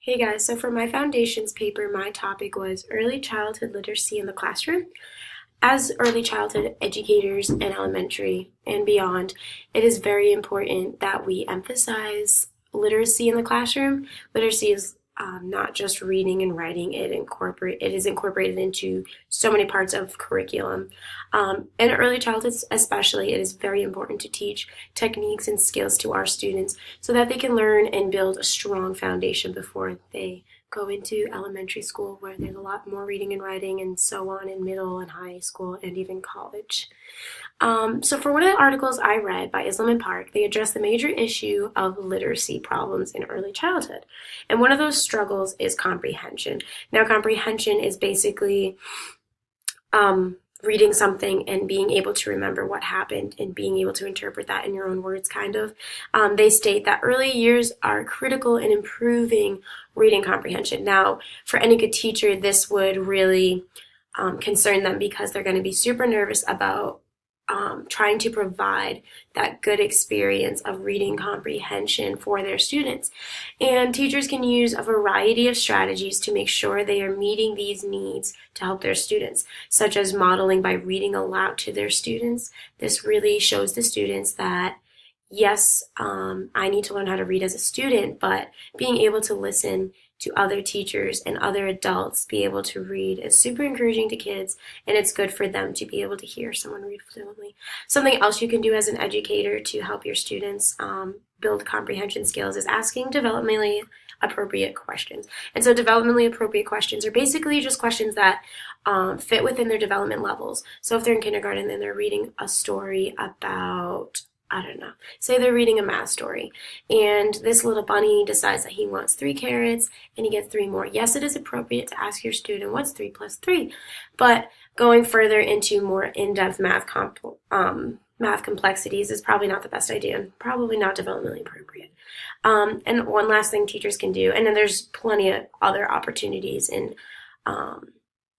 Hey guys, so for my foundations paper, my topic was early childhood literacy in the classroom. As early childhood educators in elementary and beyond, it is very important that we emphasize literacy in the classroom. Literacy is not just reading and writing. It is incorporated into so many parts of curriculum. In early childhood, especially, it is very important to teach techniques and skills to our students so that they can learn and build a strong foundation before they go into elementary school, where there's a lot more reading and writing and so on in middle and high school and even college. So for one of the articles I read by Islam and Park, they address the major issue of literacy problems in early childhood. And one of those struggles is comprehension. Now, comprehension is basically reading something and being able to remember what happened and being able to interpret that in your own words, kind of. They state that early years are critical in improving reading comprehension. Now, for any good teacher, this would really concern them because they're going to be super nervous about trying to provide that good experience of reading comprehension for their students. And teachers can use a variety of strategies to make sure they are meeting these needs to help their students, such as modeling by reading aloud to their students. This really shows the students that, yes, I need to learn how to read as a student, but being able to listen to other teachers and other adults be able to read is super encouraging to kids, and it's good for them to be able to hear someone read fluently. Something else you can do as an educator to help your students build comprehension skills is asking developmentally appropriate questions. And so developmentally appropriate questions are basically just questions that fit within their development levels. So if they're in kindergarten and they're reading a story about, I don't know, say they're reading a math story, and this little bunny decides that he wants 3 carrots and he gets 3 more. Yes, it is appropriate to ask your student, what's 3 plus 3? But going further into more in-depth math complexities is probably not the best idea and probably not developmentally appropriate. And one last thing teachers can do, and then there's plenty of other opportunities and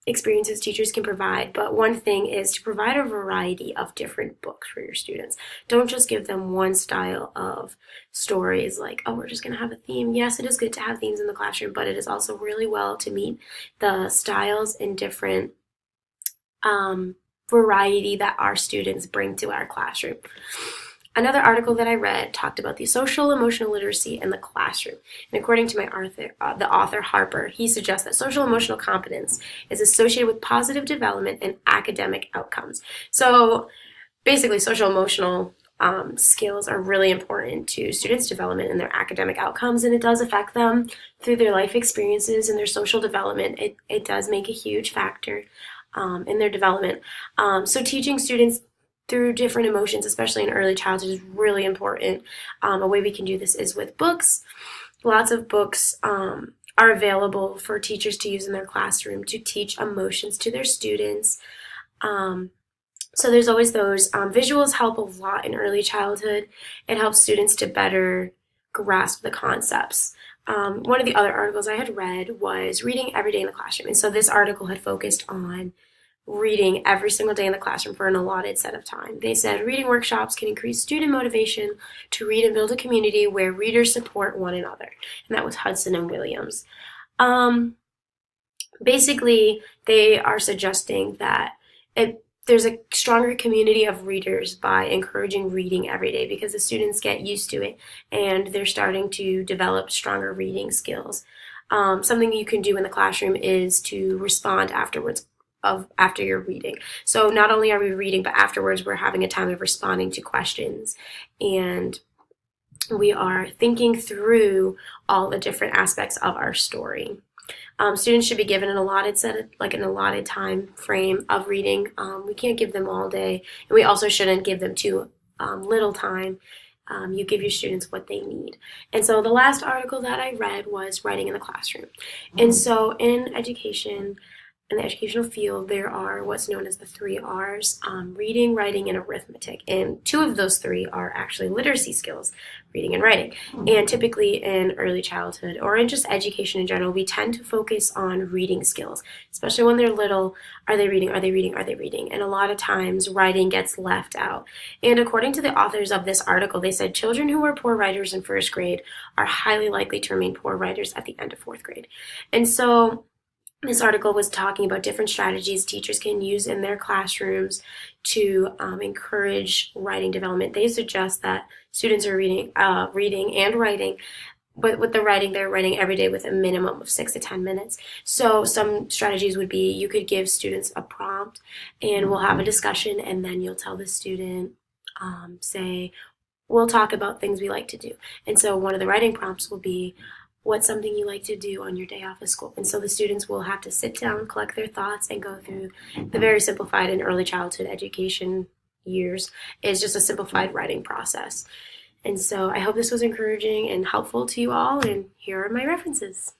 experiences teachers can provide, but one thing is to provide a variety of different books for your students. Don't just give them one style of stories like, oh, we're just going to have a theme. Yes, it is good to have themes in the classroom, but it is also really well to meet the styles and different variety that our students bring to our classroom. Another article that I read talked about the social emotional literacy in the classroom. And according to the author Harper, he suggests that social emotional competence is associated with positive development and academic outcomes. So basically, social emotional skills are really important to students' development and their academic outcomes, and it does affect them through their life experiences and their social development. It does make a huge factor in their development. So teaching students through different emotions, especially in early childhood, is really important. A way we can do this is with books. Lots of books are available for teachers to use in their classroom to teach emotions to their students. So there's always those. Visuals help a lot in early childhood. It helps students to better grasp the concepts. One of the other articles I had read was reading every day in the classroom. And so this article had focused on reading every single day in the classroom for an allotted set of time. They said reading workshops can increase student motivation to read and build a community where readers support one another. And that was Hudson and Williams. Basically, they are suggesting that there's a stronger community of readers by encouraging reading every day because the students get used to it and they're starting to develop stronger reading skills. Something you can do in the classroom is to respond afterwards after you're reading. So not only are we reading, but afterwards we're having a time of responding to questions, and we are thinking through all the different aspects of our story. Students should be given an allotted time frame of reading. We can't give them all day, and we also shouldn't give them too little time. You give your students what they need. And so the last article that I read was writing in the classroom. And so in education, in the educational field, there are what's known as the three R's, reading, writing, and arithmetic. And two of those three are actually literacy skills, reading and writing. And typically in early childhood or in just education in general, we tend to focus on reading skills, especially when they're little. Are they reading? Are they reading? Are they reading? And a lot of times writing gets left out. And according to the authors of this article, they said children who were poor writers in first grade are highly likely to remain poor writers at the end of fourth grade. And so this article was talking about different strategies teachers can use in their classrooms to encourage writing development. They suggest that students are reading and writing, but with the writing, they're writing every day with a minimum of 6 to 10 minutes. So some strategies would be you could give students a prompt and we'll have a discussion, and then you'll tell the student, say, we'll talk about things we like to do. And so one of the writing prompts will be, what's something you like to do on your day off of school? And so the students will have to sit down, collect their thoughts, and go through the very simplified in early childhood education years is just a simplified writing process. And so I hope this was encouraging and helpful to you all, and here are my references.